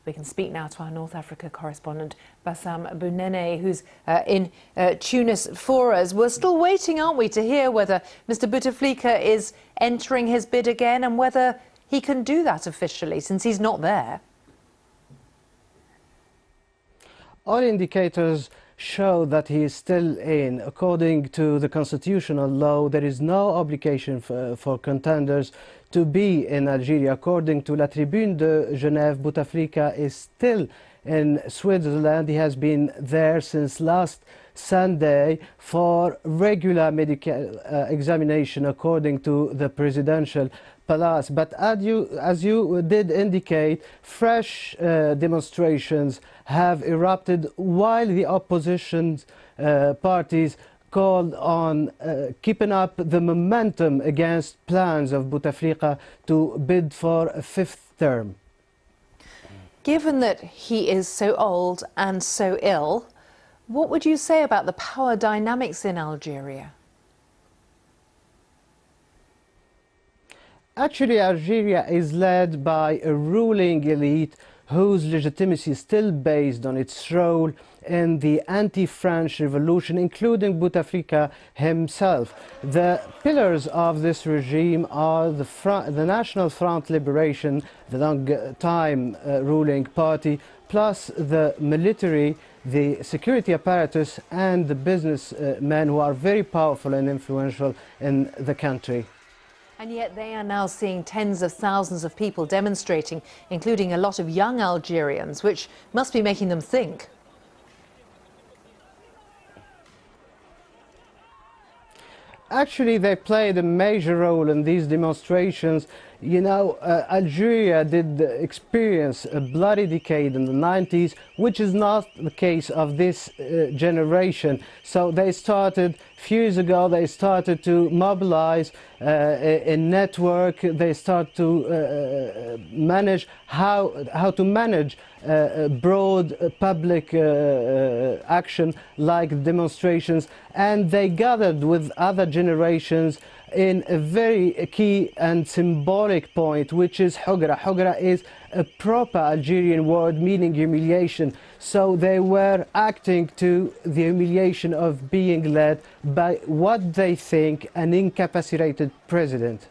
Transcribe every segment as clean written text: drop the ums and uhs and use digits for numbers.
We can speak now to our North Africa correspondent, Bassam Bounene, who's in Tunis for us. We're still waiting, aren't we, to hear whether Mr Bouteflika is entering his bid again and whether he can do that officially, since he's not there. All indicators show that he is still in. According to the constitutional law, there is no obligation for contenders to be in Algeria. According to La Tribune de Genève, Bouteflika is still in Switzerland. He has been there since last Sunday for regular medical examination, according to the presidential palace. But as you did indicate, fresh demonstrations have erupted while the opposition parties called on keeping up the momentum against plans of Bouteflika to bid for a fifth term. Given that he is so old and so ill, what would you say about the power dynamics in Algeria? Actually, Algeria is led by a ruling elite whose legitimacy is still based on its role in the anti-French revolution, including Bouteflika himself. The pillars of this regime are the National Front Liberation, the long-time ruling party, plus the military, the security apparatus, and the businessmen who are very powerful and influential in the country. And yet they are now seeing tens of thousands of people demonstrating, including a lot of young Algerians, which must be making them think. Actually, they played a major role in these demonstrations. You know, Algeria did experience a bloody decade in the 90s, which is not the case of this generation. So they started, a few years ago, they started to mobilize a network. They started to manage how to manage broad public action like demonstrations, and they gathered with other generations in a very key and symbolic point, which is Hugra. Hugra is a proper Algerian word meaning humiliation. So they were acting to the humiliation of being led by what they think an incapacitated president.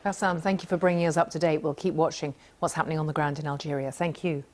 Bassam, thank you for bringing us up to date. We'll keep watching what's happening on the ground in Algeria. Thank you.